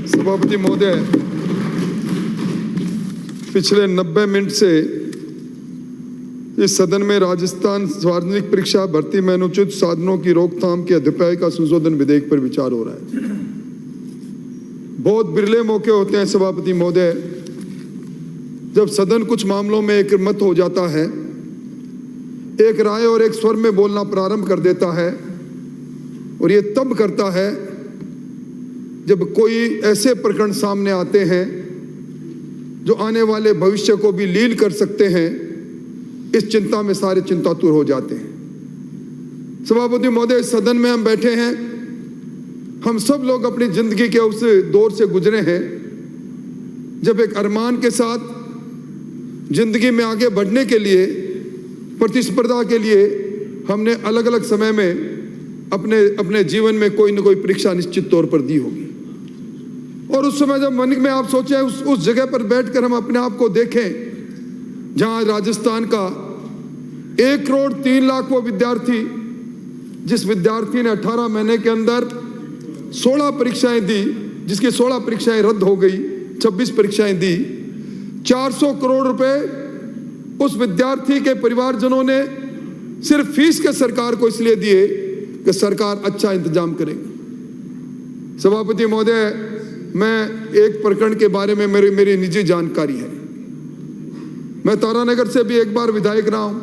सभापति महोदय, पिछले 90 मिनट से इस सदन में राजस्थान सार्वजनिक परीक्षा भर्ती में अनुचित साधनों की रोकथाम के अध्याय का संशोधन विधेयक पर विचार हो रहा है। बहुत बिरले मौके होते हैं सभापति महोदय जब सदन कुछ मामलों में एकमत हो जाता है, एक राय और एक स्वर में बोलना प्रारंभ कर देता है, और ये तब करता है जब कोई ऐसे प्रकरण सामने आते हैं जो आने वाले भविष्य को भी लील कर सकते हैं। इस चिंता में सारे चिंतातुर हो जाते हैं। सभापति महोदय, सदन में हम बैठे हैं, हम सब लोग अपनी जिंदगी के उस दौर से गुजरे हैं जब एक अरमान के साथ जिंदगी में आगे बढ़ने के लिए, प्रतिस्पर्धा के लिए हमने अलग अलग समय में अपने जीवन में कोई न कोई परीक्षा निश्चित तौर पर दी होगी। और उस समय जब मन में आप सोचें, उस जगह पर बैठकर हम अपने आप को देखें जहां राजस्थान का 1,03,00,000 वो विद्यार्थी, जिस विद्यार्थी ने 18 महीने के अंदर 16 परीक्षाएं दी, जिसकी 16 परीक्षाएं रद्द हो गई, 26 परीक्षाएं दी, 400 करोड़ रुपए उस विद्यार्थी के परिवारजनों ने सिर्फ फीस के सरकार को इसलिए दिए कि सरकार अच्छा इंतजाम करेगी। सभापति महोदय, मैं एक प्रकरण के बारे में मेरी निजी जानकारी है। मैं तारानगर से भी एक बार विधायक रहा हूं।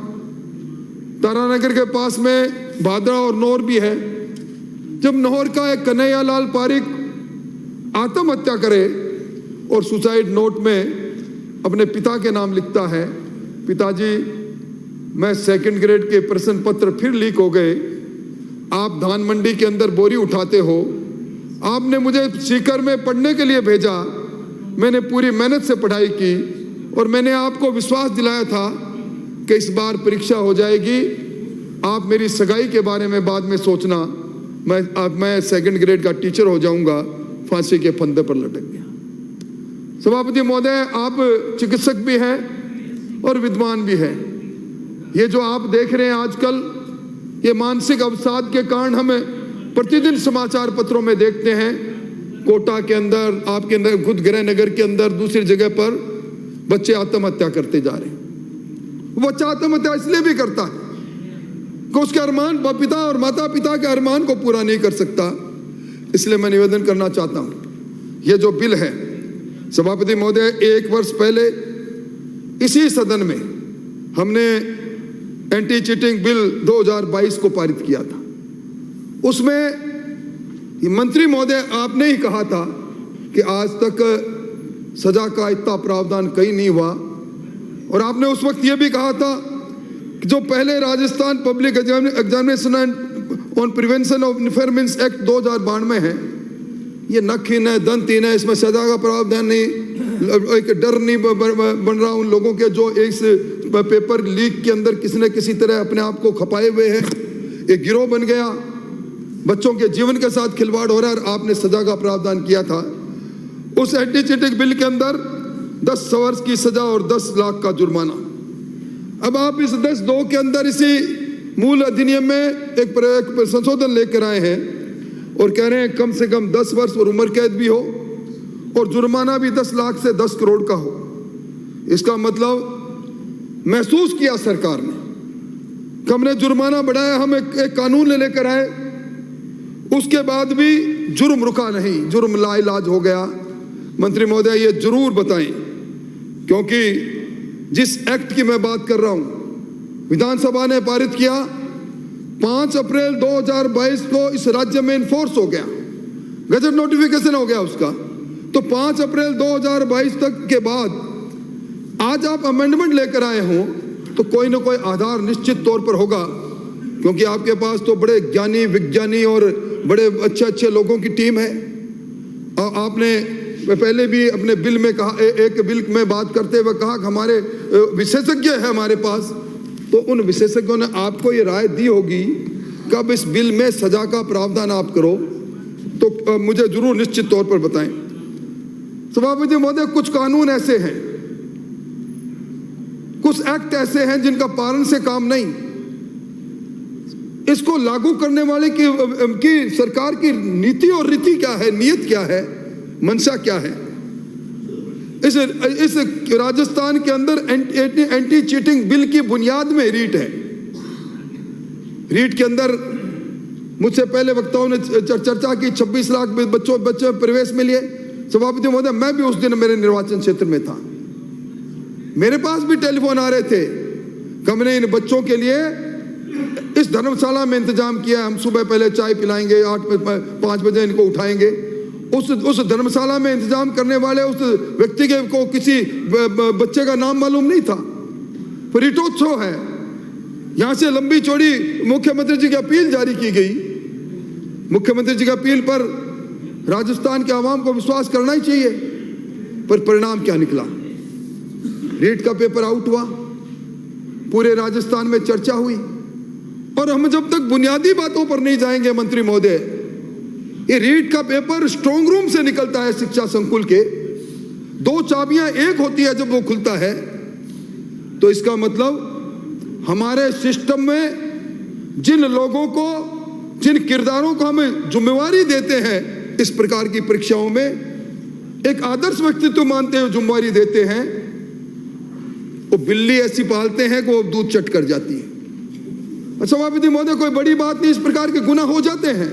तारानगर के पास में भादरा और नौर भी है। जब नौर का एक कन्हैयालाल पारिक आत्महत्या करे और सुसाइड नोट में अपने पिता के नाम लिखता है, पिताजी मैं 2nd ग्रेड के प्रश्न पत्र फिर लीक हो गए, आप धान मंडी के अंदर बोरी उठाते हो, आपने मुझे सीकर में पढ़ने के लिए भेजा, मैंने पूरी मेहनत से पढ़ाई की और मैंने आपको विश्वास दिलाया था कि इस बार परीक्षा हो जाएगी, आप मेरी सगाई के बारे में बाद में सोचना, मैं 2nd ग्रेड का टीचर हो जाऊंगा। फांसी के फंदे पर लटक गया। सभापति महोदय, आप चिकित्सक भी हैं और विद्वान भी हैं। ये जो आप देख रहे हैं आजकल, ये मानसिक अवसाद के कारण हमें प्रतिदिन समाचार पत्रों में देखते हैं, कोटा के अंदर, आपके अंदर खुद गृह नगर के अंदर, दूसरी जगह पर बच्चे आत्महत्या करते जा रहे हैं। बच्चा आत्महत्या इसलिए भी करता है कि उसके अरमान, पिता और माता पिता के अरमान को पूरा नहीं कर सकता। इसलिए मैं निवेदन करना चाहता हूं, यह जो बिल है सभापति महोदय, 1 वर्ष पहले इसी सदन में हमने एंटी चीटिंग बिल 2022 को पारित किया था। उसमें मंत्री महोदय आपने ही कहा था कि आज तक सजा का इतना प्रावधान कहीं नहीं हुआ, और आपने उस वक्त यह भी कहा था कि जो पहले Rajasthan public examination and on prevention of interference act 2092 है, ये नखहीन है, दंतहीन है, इसमें सजा का प्रावधान नहीं, एक डर नहीं बन रहा उन लोगों के जो इस पेपर लीक के अंदर किसी न किसी तरह अपने आप को खपाए हुए हैं। एक गिरोह बन गया, बच्चों के जीवन के साथ खिलवाड़ हो रहा है, और आपने सजा का प्रावधान किया था। उस एंटी चीटिंग बिल के अंदर 10 वर्ष की सजा और 10 लाख का जुर्माना। अब आप इस 10(2) के अंदर इसी मूल अधिनियम में एक संशोधन लेकर आए हैं और कह रहे हैं कम से कम 10 वर्ष और उम्र कैद भी हो और जुर्माना भी 10 लाख से 10 करोड़ का हो। इसका मतलब महसूस किया सरकार ने, हमने जुर्माना बढ़ाया, हम एक कानून लेकर आए, उसके बाद भी जुर्म रुका नहीं, जुर्म लाइलाज हो गया। मंत्री महोदय, ये जरूर बताएं, क्योंकि जिस एक्ट की मैं बात कर रहा हूं विधानसभा ने पारित किया, 5 अप्रैल 2022 को इस राज्य में इन्फोर्स हो गया, गजट नोटिफिकेशन हो गया उसका। तो 5 अप्रैल 2022 तक के बाद आज आप अमेंडमेंट लेकर आए हो तो कोई ना कोई आधार निश्चित तौर पर होगा, क्योंकि आपके पास तो बड़े ज्ञानी, विज्ञानी और बड़े अच्छे लोगों की टीम है। और आपने पहले भी अपने बिल में कहा, एक बिल में बात करते हुए कहा कि हमारे विशेषज्ञ है हमारे पास, तो उन विशेषज्ञों ने आपको ये राय दी होगी कब इस बिल में सजा का प्रावधान आप करो, तो मुझे जरूर निश्चित तौर पर बताएं। सभापति महोदय, कुछ कानून ऐसे हैं, कुछ एक्ट ऐसे हैं जिनका पालन से काम नहीं, इसको लागू करने वाले की सरकार की नीति और रीति क्या है, नीयत क्या है, मंशा क्या है? इस राजस्थान के अंदर एंटी चीटिंग बिल की बुनियाद में रीट है। रीट के अंदर मुझसे पहले वक्ताओं ने चर्चा की, 26 लाख बच्चों प्रवेश मिले। सभापति महोदय, मैं भी उस दिन मेरे निर्वाचन क्षेत्र में था, मेरे पास भी टेलीफोन आ रहे थे कि हमने इन बच्चों के लिए इस धर्मशाला में इंतजाम किया, हम सुबह पहले चाय पिलाएंगे, 5 बजे इनको उठाएंगे। उस धर्मशाला में इंतजाम करने वाले उस व्यक्ति के को किसी बच्चे का नाम मालूम नहीं था। रीटोत्सव है, यहां से लंबी चौड़ी मुख्यमंत्री जी की अपील जारी की गई। मुख्यमंत्री जी की अपील पर राजस्थान के आवाम को विश्वास करना ही चाहिए, पर परिणाम क्या निकला? रीट का पेपर आउट हुआ, पूरे राजस्थान में चर्चा हुई। और हम जब तक बुनियादी बातों पर नहीं जाएंगे मंत्री महोदय, ये रीट का पेपर स्ट्रांग रूम से निकलता है शिक्षा संकुल के, 2 चाबियां एक होती है जब वो खुलता है, तो इसका मतलब हमारे सिस्टम में जिन लोगों को, जिन किरदारों को हमें जिम्मेवारी देते हैं इस प्रकार की परीक्षाओं में, एक आदर्श व्यक्तित्व मानते हुए जिम्मेवारी देते हैं, वो बिल्ली ऐसी पालते हैं कि वो दूध चट कर जाती है। सभापति महोदय, कोई बड़ी बात नहीं, इस प्रकार के गुनाह हो जाते हैं,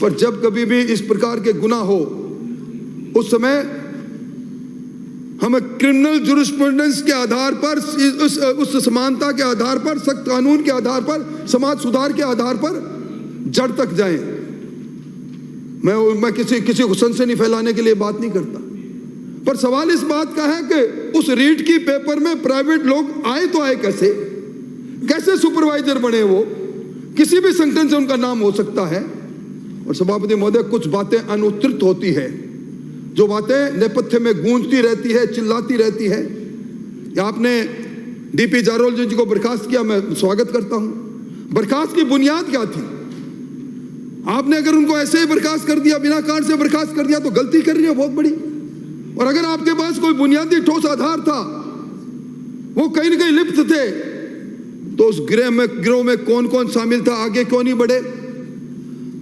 पर जब कभी भी इस प्रकार के गुनाह हो, उस समय हमें क्रिमिनल जुरिस्प्रूडेंस के आधार पर, उस समानता के आधार पर, सख्त कानून के आधार पर, समाज सुधार के आधार पर जड़ तक जाएं। मैं किसी को सनसनी फैलाने के लिए बात नहीं करता, पर सवाल इस बात का है कि उस रीट की पेपर में प्राइवेट लोग आए तो आए कैसे सुपरवाइजर बने? वो किसी भी संगठन से उनका नाम हो सकता है। और सभापति महोदय, कुछ बातें अनुत्तरित होती है, जो बातें नेपथ्य में गूंजती रहती है, चिल्लाती रहती है। आपने डीपी जारोल जी को बर्खास्त किया, मैं स्वागत करता हूं। बर्खास्त की बुनियाद क्या थी? आपने अगर उनको ऐसे ही बर्खास्त कर दिया, बिना कारण से बर्खास्त कर दिया, तो गलती कर रही है बहुत बड़ी। और अगर आपके पास कोई बुनियादी ठोस आधार था, वो कहीं न कहीं लिप्त थे, तो उस गिरोह में कौन कौन शामिल था, आगे क्यों नहीं बढ़े?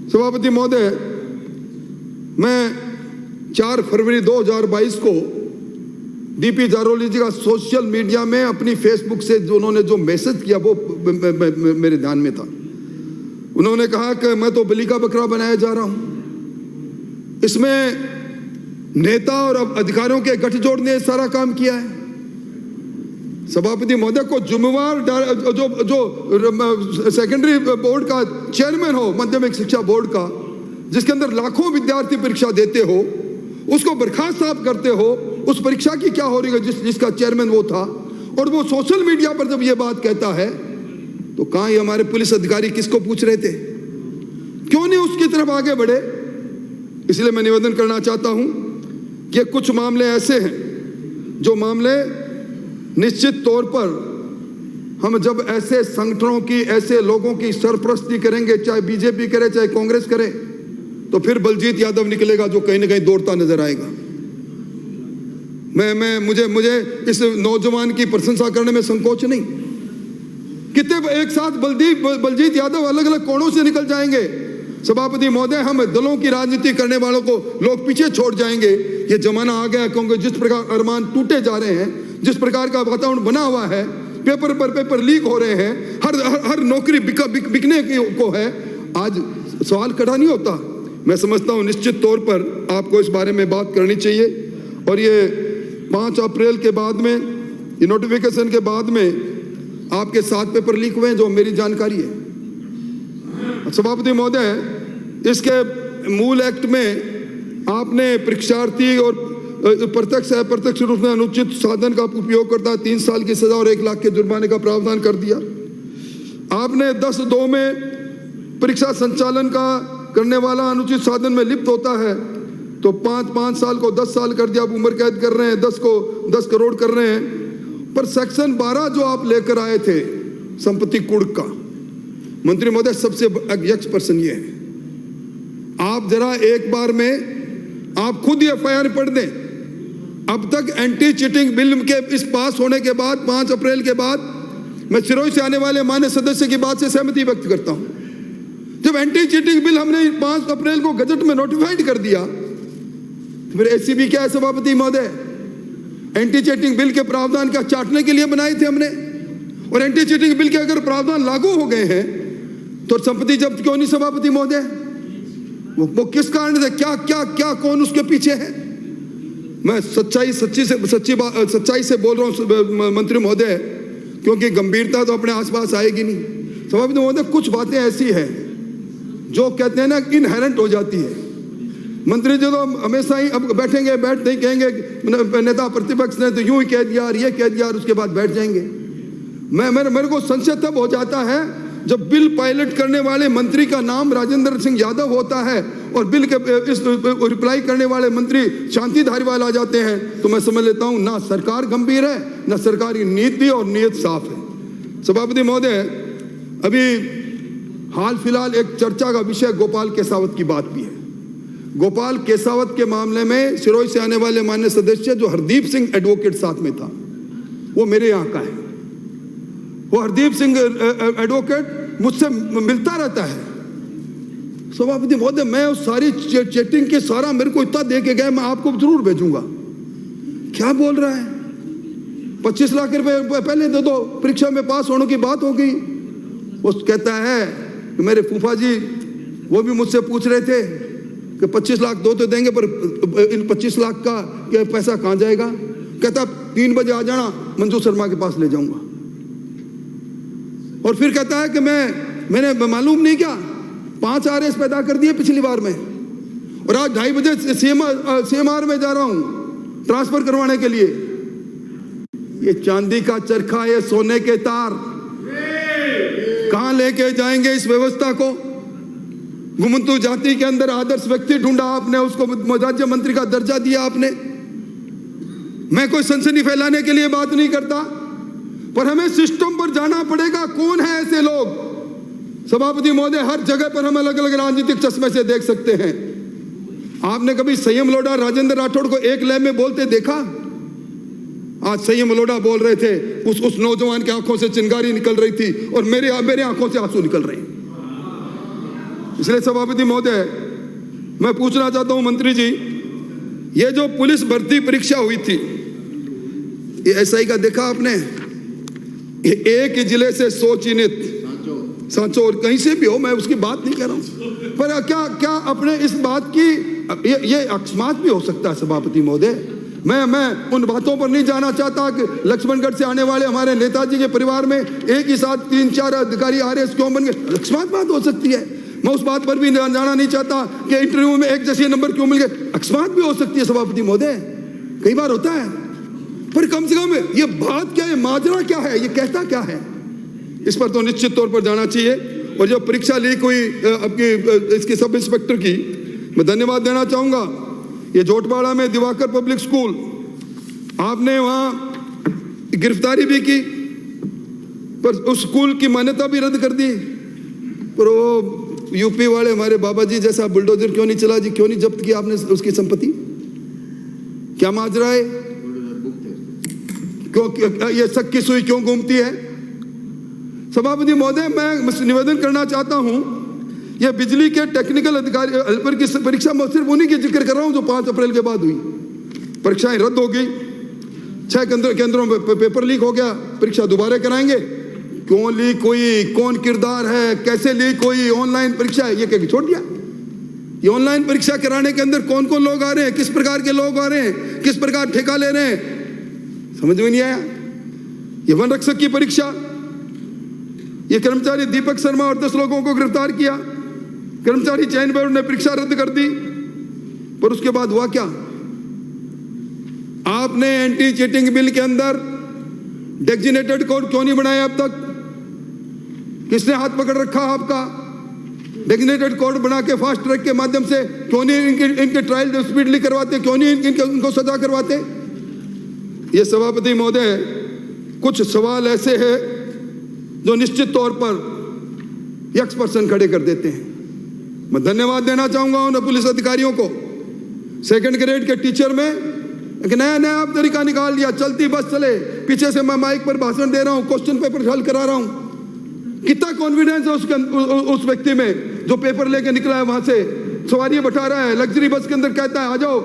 सभापति महोदय, मैं 4 फरवरी 2022 को डीपी जारोली जी का सोशल मीडिया में अपनी फेसबुक से उन्होंने जो मैसेज किया, वो मेरे ध्यान में था। उन्होंने कहा कि मैं तो बलि का बकरा बनाया जा रहा हूं। इसमें नेता और अधिकारियों के गठजोड़ ने सारा काम किया है। सभापति महोदय को जिम्मेवार जो सेकेंडरी बोर्ड का चेयरमैन हो, माध्यमिक शिक्षा बोर्ड का, जिसके अंदर लाखों विद्यार्थी परीक्षा देते हो, उसको बर्खास्त आप करते हो। उस परीक्षा की क्या हो रही है जिसका चेयरमैन वो था, और वो सोशल मीडिया पर जब ये बात कहता है, तो कहां ये हमारे पुलिस अधिकारी किसको पूछ रहे थे? क्यों नहीं उसकी तरफ आगे बढ़े? इसलिए मैं निवेदन करना चाहता हूं कि कुछ मामले ऐसे हैं जो मामले निश्चित तौर पर हम जब ऐसे संगठनों की, ऐसे लोगों की सरपरस्ती करेंगे, चाहे बीजेपी करे चाहे कांग्रेस करे, तो फिर बलजीत यादव निकलेगा जो कहीं ना कहीं दौड़ता नजर आएगा। मुझे इस नौजवान की प्रशंसा करने में संकोच नहीं। कितने एक साथ बलजीत यादव अलग अलग कोणों से निकल जाएंगे। सभापति महोदय, हम दलों की राजनीति करने वालों को लोग पीछे छोड़ जाएंगे। ये जमाना आ गया, क्योंकि जिस प्रकार अरमान टूटे जा रहे हैं, जिस प्रकार का वातावरण बना हुआ है, पेपर पर पेपर लीक हो रहे हैं, हर नौकरी बिकने को है। आज सवाल खड़ा नहीं होता। मैं समझता हूं निश्चित तौर पर आपको इस बारे में बात करनी चाहिए। और ये 5 अप्रैल के बाद में, ये नोटिफिकेशन के बाद में आपके 7 पेपर लीक हुए हैं, जो मेरी जानकारी है। सभापति महोदय, इसके मूल एक्ट में आपने परीक्षार्थी और प्रत्यक्ष अप्रत्यक्ष रूप में अनुचित साधन का उपयोग करता है 3 साल की सजा और 1 लाख के जुर्माने का प्रावधान कर दिया। आपने 10(2) में परीक्षा संचालन का करने वाला अनुचित साधन में लिप्त होता है तो 5 साल को 10 साल कर दिया। आप उम्र कैद कर रहे हैं, 10 को 10 करोड़ कर रहे हैं। पर सेक्शन 12 जो आप लेकर आए थे संपत्ति कुड़क का, मंत्री महोदय, सबसे यक्ष पर्सन ये है। आप जरा एक बार में आप खुद ही FIR पढ़ दें। अब तक एंटी चीटिंग बिल के इस पास होने के बाद 5 अप्रैल के बाद, मैं सिरोही से आने वाले माननीय सदस्य की बात से सहमति व्यक्त करता हूं। जब एंटी चीटिंग बिल हमने 5 अप्रैल को गजट में नोटिफाइड कर दिया, फिर एसीबी क्या है सभापति महोदय? एंटी चीटिंग बिल के प्रावधान क्या चाटने के लिए बनाए थे हमने? और एंटी चीटिंग बिल के अगर प्रावधान लागू हो गए हैं तो संपत्ति जब्त क्यों नहीं सभापति महोदय? वो किस कारण से, क्या क्या क्या कौन उसके पीछे है? मैं सच्चाई से बोल रहा हूं मंत्री महोदय, क्योंकि गंभीरता तो अपने आसपास आएगी नहीं। सभापति महोदय, कुछ बातें ऐसी है जो कहते हैं ना इनहेरेंट हो जाती है। मंत्री जी तो हमेशा ही अब बैठेंगे, बैठते ही कहेंगे नेता प्रतिपक्ष ने तो यूं ही कह दिया, ये कह दिया, और उसके बाद बैठ जाएंगे। मेरे को संशय तब हो जाता है जब बिल पायलट करने वाले मंत्री का नाम राजेंद्र सिंह यादव होता है और बिल के इस रिप्लाई करने वाले मंत्री शांति धारीवाल आ जाते हैं, तो मैं समझ लेता हूं ना सरकार गंभीर है, ना सरकारी नीति और नीयत साफ है। सभापति महोदय, अभी हाल फिलहाल एक चर्चा का विषय गोपाल केसावत की बात भी है। गोपाल केसावत के मामले में सिरोही से आने वाले माननीय सदस्य जो हरदीप सिंह एडवोकेट साथ में था, वो मेरे यहाँ का है। वो हरदीप सिंह एडवोकेट मुझसे मिलता रहता है। सभापति महोदय, मैं उस सारी चैटिंग के सारा मेरे को इतना दे के गए, मैं आपको जरूर भेजूंगा। क्या बोल रहा है? 25 लाख रुपए पहले दे दो, परीक्षा में पास होने की बात हो गई। वो कहता है कि मेरे फूफा जी वो भी मुझसे पूछ रहे थे कि 25 लाख दो तो देंगे, पर इन 25 लाख का पैसा कहाँ जाएगा? कहता 3 बजे आ जाना, मंजू शर्मा के पास ले जाऊंगा। और फिर कहता है कि मैंने मालूम नहीं क्या 5 RS पैदा कर दिए पिछली बार में, और आज 2:30 बजे CMR में जा रहा हूं ट्रांसफर करवाने के लिए। ये चांदी का चरखा, ये सोने के तार कहां लेके जाएंगे इस व्यवस्था को? घुमंतु जाति के अंदर आदर्श व्यक्ति ढूंढा आपने, उसको राज्य मंत्री का दर्जा दिया आपने। मैं कोई सनसनी फैलाने के लिए बात नहीं करता, पर हमें सिस्टम पर जाना पड़ेगा। कौन है ऐसे लोग? सभापति महोदय, हर जगह पर हम अलग अलग राजनीतिक चश्मे से देख सकते हैं। आपने कभी संयम लोढ़ा राजेंद्र राठौड़ को एक लय में बोलते देखा? आज संयम लोढ़ा बोल रहे थे, उस नौजवान की आंखों से चिंगारी निकल रही थी और मेरे आंखों से आंसू निकल रहे हैं। इसलिए सभापति महोदय, मैं पूछना चाहता हूं मंत्री जी, ये जो पुलिस भर्ती परीक्षा हुई थी, ये SI का देखा आपने? एक ही जिले से 100 चिन्हित, सांचो और कहीं से भी हो, मैं उसकी बात नहीं कर रहा हूं, पर क्या अपने इस बात की ये अकस्मात भी हो सकता है सभापति महोदय। मैं उन बातों पर नहीं जाना चाहता कि लक्ष्मणगढ़ से आने वाले हमारे नेताजी के परिवार में एक ही साथ 3-4 अधिकारी RS क्यों बन गए, अकस्मात बात हो सकती है। मैं उस बात पर भी जाना नहीं चाहता कि इंटरव्यू में एक जैसे नंबर क्यों मिल गए, अकस्मात भी हो सकती है सभापति महोदय, कई बार होता है। पर कम से कम ये बात क्या है, माजरा क्या है, ये कहता क्या है, इस पर तो निश्चित तौर पर जाना चाहिए। और जो परीक्षा लीक हुई आपकी इसकी सब इंस्पेक्टर की, मैं धन्यवाद देना चाहूंगा। ये जोटवाड़ा में दिवाकर पब्लिक स्कूल, आपने वहां गिरफ्तारी भी की, पर उस स्कूल की मान्यता भी रद्द कर दी। पर वो यूपी वाले हमारे बाबा जी जैसा बुलडोजर क्यों नहीं चला जी? क्यों नहीं जब्त किया आपने उसकी संपत्ति? क्या माजरा है? क्यों ये शक की सुई क्यों घूमती है? सभापति महोदय, मैं निवेदन करना चाहता हूं, यह बिजली के टेक्निकल अधिकारी हेल्पर की परीक्षा मैं सिर्फ उन्हीं की जिक्र कर रहा हूं जो 5 अप्रैल के बाद हुई। परीक्षाएं रद्द हो गई, 6 केंद्रों में पेपर लीक हो गया, परीक्षा दोबारा कराएंगे। क्यों लीक हुई, कौन किरदार है, कैसे लीक हुई? ऑनलाइन परीक्षा है, ये कह के छोड़ दिया। ये ऑनलाइन परीक्षा कराने के अंदर कौन कौन लोग आ रहे हैं, किस प्रकार के लोग आ रहे हैं, किस प्रकार ठेका ले रहे हैं, समझ में नहीं आया। ये वन रक्षक की परीक्षा, ये कर्मचारी दीपक शर्मा और 10 लोगों को गिरफ्तार किया, कर्मचारी चयन बोर्ड ने परीक्षा रद्द कर दी। पर उसके बाद हुआ क्या? आपने एंटी चीटिंग बिल के अंदर डेजिग्नेटेड कोड क्यों नहीं बनाया अब तक? किसने हाथ पकड़ रखा आपका? डेजिग्नेटेड कोड बना के फास्ट ट्रैक के माध्यम से क्यों नहीं इनके ट्रायल स्पीडली करवाते? क्यों नहीं इनको सजा करवाते? ये सभापति महोदय, कुछ सवाल ऐसे हैं जो निश्चित तौर पर यक्स-पर्सन खड़े कर देते हैं। मैं धन्यवाद देना चाहूंगा उन पुलिस अधिकारियों को। 2nd ग्रेड के टीचर में एक नया आप तरीका निकाल दिया, चलती बस चले, पीछे से मैं माइक पर भाषण दे रहा हूं, क्वेश्चन पेपर हल करा रहा हूं। कितना कॉन्फिडेंस है उस व्यक्ति में जो पेपर लेके निकला है, वहां से सवारी बैठा रहा है, लग्जरी बस के अंदर कहता है आ जाओ,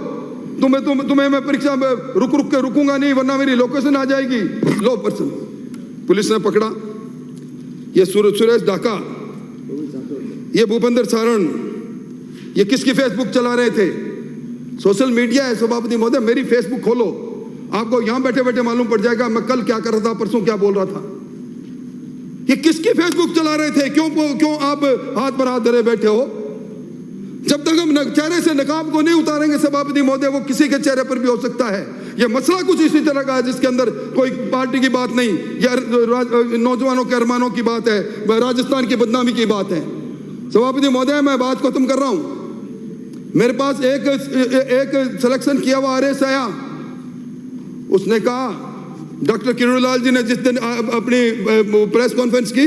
तुम्हें मैं परीक्षा में रुक के रुकूंगा नहीं, वरना मेरी लोकेशन आ जाएगी। लो पर्सन पुलिस ने पकड़ा। ये सुरेश डाका, ये भूपेंद्र सारण, ये किसकी फेसबुक चला रहे थे? सोशल मीडिया है सभापति महोदय, मेरी फेसबुक खोलो, आपको यहां बैठे बैठे मालूम पड़ जाएगा मैं कल क्या कर रहा था, परसों क्या बोल रहा था। ये किसकी फेसबुक चला रहे थे? क्यों आप हाथ पर हाथ धरे बैठे हो? जब तक हम चेहरे से नकाब को नहीं उतारेंगे सभापति महोदय, वो किसी के चेहरे पर भी हो सकता है। ये मसला कुछ इसी तरह का है जिसके अंदर कोई पार्टी की बात नहीं, या नौजवानों के अरमानों की बात है, राजस्थान की बदनामी की बात है। सभापति महोदय मैं बात खत्म कर रहा हूं। मेरे पास एक सिलेक्शन किया हुआ आरएस आया, उसने कहा डॉक्टर किरोड़ीलाल जी ने जिस दिन अपनी प्रेस कॉन्फ्रेंस की,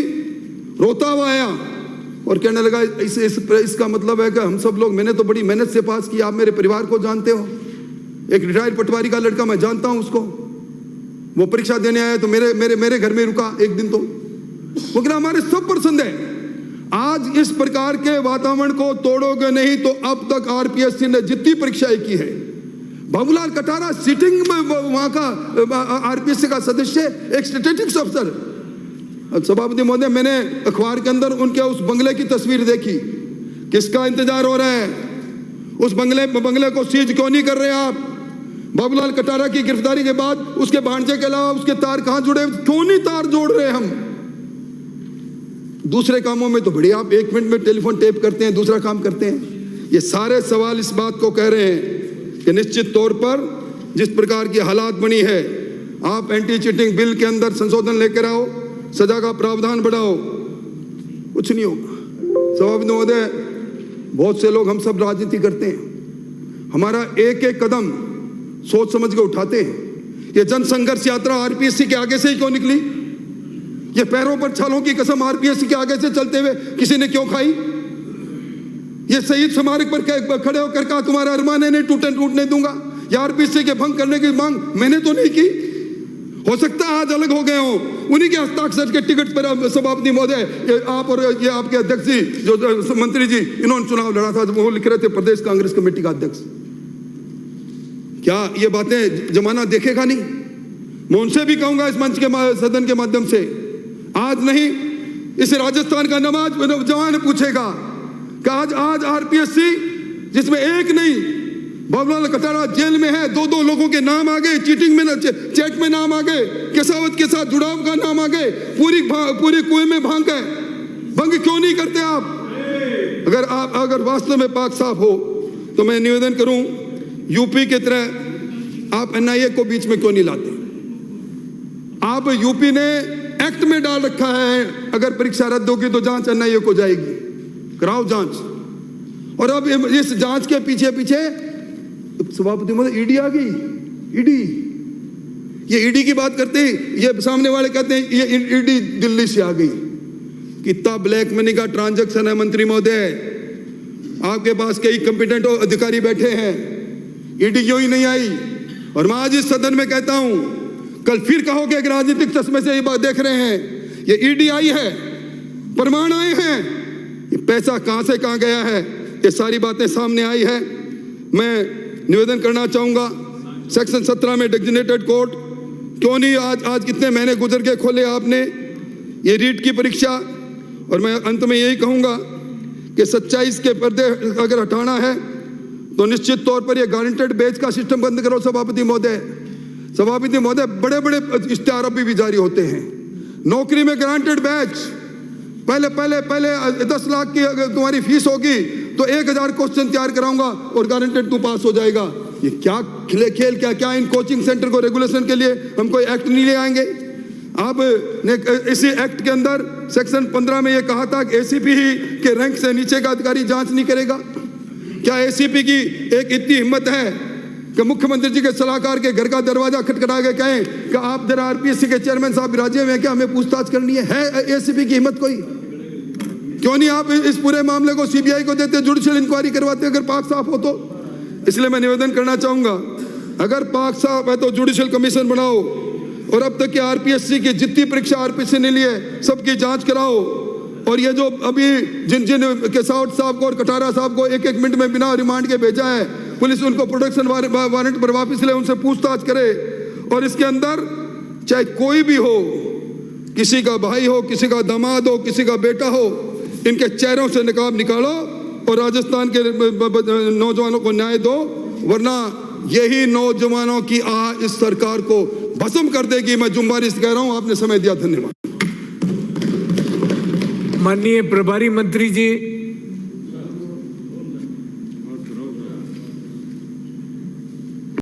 रोता हुआ आया और कहने लगा इसका मतलब है कि हम सब लोग, मैंने तो बड़ी मेहनत से पास किया, आप मेरे परिवार को जानते हो, एक रिटायर्ड पटवारी का लड़का मैं जानता हूं उसको, वो परीक्षा देने आया तो मेरे घर में रुका एक दिन। तो वो कह हमारे सब पसंद है। आज इस प्रकार के वातावरण को तोड़ोगे नहीं तो अब तक आरपीएससी ने जितनी परीक्षाएं की है, बाबूलाल कटारा सिटिंग में वहां का आरपीएससी का सदस्य, एक स्टैटिस्टिक्स अफसर। सभापति महोदय मैंने अखबार के अंदर उनके उस बंगले की तस्वीर देखी। किसका इंतजार हो रहा है? उस बंगले को सीज क्यों नहीं कर रहे आप? बाबूलाल कटारा की गिरफ्तारी के बाद उसके भांजे के अलावा उसके तार कहां जुड़े, क्यों नहीं तार जोड़ रहे हम? दूसरे कामों में तो बढ़िया, आप 1 मिनट में टेलीफोन टेप करते हैं, दूसरा काम करते हैं। ये सारे सवाल इस बात को कह रहे हैं कि निश्चित तौर पर जिस प्रकार की हालात बनी है, आप एंटी चीटिंग बिल के अंदर संशोधन लेकर आओ, सजा का प्रावधान बढ़ाओ, कुछ नहीं होगा। सभापति महोदय बहुत से लोग, हम सब राजनीति करते हैं, हमारा एक एक कदम सोच समझ के उठाते हैं। ये जन संघर्ष यात्रा आरपीएससी के आगे से ही क्यों निकली? ये पैरों पर छालों की कसम आरपीएससी के आगे से चलते हुए किसी ने क्यों खाई? ये शहीद स्मारक पर खड़े होकर कहा तुम्हारा अरमान है नहीं टूटने दूंगा। या आरपीएससी के भंग करने की मांग मैंने तो नहीं की। हो सकता है आज अलग हो गए हो, उन्हीं के हस्ताक्षर के टिकट पर सभापति महोदय आप और ये आपके अध्यक्ष जी जो मंत्री जी, इन्होंने चुनाव लड़ा था, वो लिख रहे थे प्रदेश कांग्रेस कमेटी का अध्यक्ष। क्या ये बातें जमाना देखेगा नहीं? मैं उनसे भी कहूंगा इस मंच के सदन के माध्यम से, आज नहीं इस राजस्थान का जवान पूछेगा कि आज आरपीएससी जिसमें एक नहीं, बाबूलाल कटारा जेल में है, 2 लोगों के नाम आ गए, चीटिंग में चैट में नाम आ गए, केसावत के साथ जुड़ाव का नाम आ गए, पूरी कुएं में भांग है। भंग क्यों नहीं करते आप? अगर वास्तव में पाक साफ हो तो मैं निवेदन करूं, यूपी की तरह आप एनआईए को बीच में क्यों नहीं लाते? आप यूपी ने एक्ट में डाल रखा है, अगर परीक्षा रद्द होगी तो जांच एनआईए को जाएगी, कराओ जांच। और अब इस जांच के पीछे सभापति महोदय ईडी आ गई। ईडी, ये ईडी की बात करते हैं, ये सामने वाले कहते हैं ये ईडी दिल्ली से आ गई। कितना ब्लैक मनी का ट्रांजैक्शन है मंत्री महोदय, आपके पास कई कंपिटेंट अधिकारी बैठे हैं, ईडी क्यों ही नहीं आई? और मैं आज इस सदन में कहता हूं, कल फिर कहोगे कि राजनीतिक चश्मे से ये बात देख रहे हैं, ये ईडी आई है, प्रमाण आए हैं, ये पैसा कहां से कहां गया है, ये सारी बातें सामने आई है। मैं निवेदन करना चाहूंगा, सेक्शन 17 में डेजिग्नेटेड कोर्ट क्यों नहीं आज कितने महीने गुजर के खोले आपने ये रीट की परीक्षा? और मैं अंत में यही कहूंगा कि सच्चाई के पर्दे अगर हटाना है तो निश्चित तौर पर ये गारंटेड बैच का सिस्टम बंद करो सभापति महोदय। सभापति महोदय बड़े इश्तेहार अभी भी जारी होते हैं, नौकरी में गारंटेड बैच, पहले 10 लाख की अगर तुम्हारी फीस होगी तो 1000 क्वेश्चन तैयार कराऊंगा और गारंटेड तू पास हो जाएगा। ये क्या खेल क्या इन कोचिंग सेंटर को रेगुलेशन के लिए हम कोई एक्ट नहीं ले आएंगे? आप ने इसी एक्ट के अंदर सेक्शन 15 में ये कहा था कि एसीपी ही के रैंक से नीचे का अधिकारी जांच नहीं करेगा। क्या एसीपी की एक इतनी हिम्मत है कि मुख्यमंत्री जी के सलाहकार के घर का दरवाजा खटखटा के कहें कि आप जरा आरपीएससी के चेयरमैन साहब राज्य में क्या हमें पूछताछ करनी है एसीपी की हिम्मत कोई? क्यों नहीं आप इस पूरे मामले को सीबीआई को देते, जुडिशियल इंक्वायरी करवाते अगर पाक साफ हो तो? इसलिए मैं निवेदन करना चाहूंगा, अगर पाक साफ है तो जुडिशियल कमीशन बनाओ और अब तक के आरपीएससी की जितनी परीक्षा आरपीएससी ने ली है सबकी जांच कराओ। और ये जो अभी जिन केसावत साहब को और कटारा साहब को 1-1 मिनट में बिना रिमांड के भेजा है, पुलिस उनको प्रोटेक्शन वारंट पर वापस ले, उनसे पूछताछ करे। और इसके अंदर चाहे कोई भी हो, किसी का भाई हो, किसी का दामाद हो, किसी का बेटा हो, इनके चेहरों से निकाब निकालो और राजस्थान के नौजवानों को न्याय दो, वरना यही नौजवानों की आह इस सरकार को भस्म कर देगी। मैं जुम्बारी से कह रहा हूं। आपने समय दिया, धन्यवाद। माननीय प्रभारी मंत्री जी।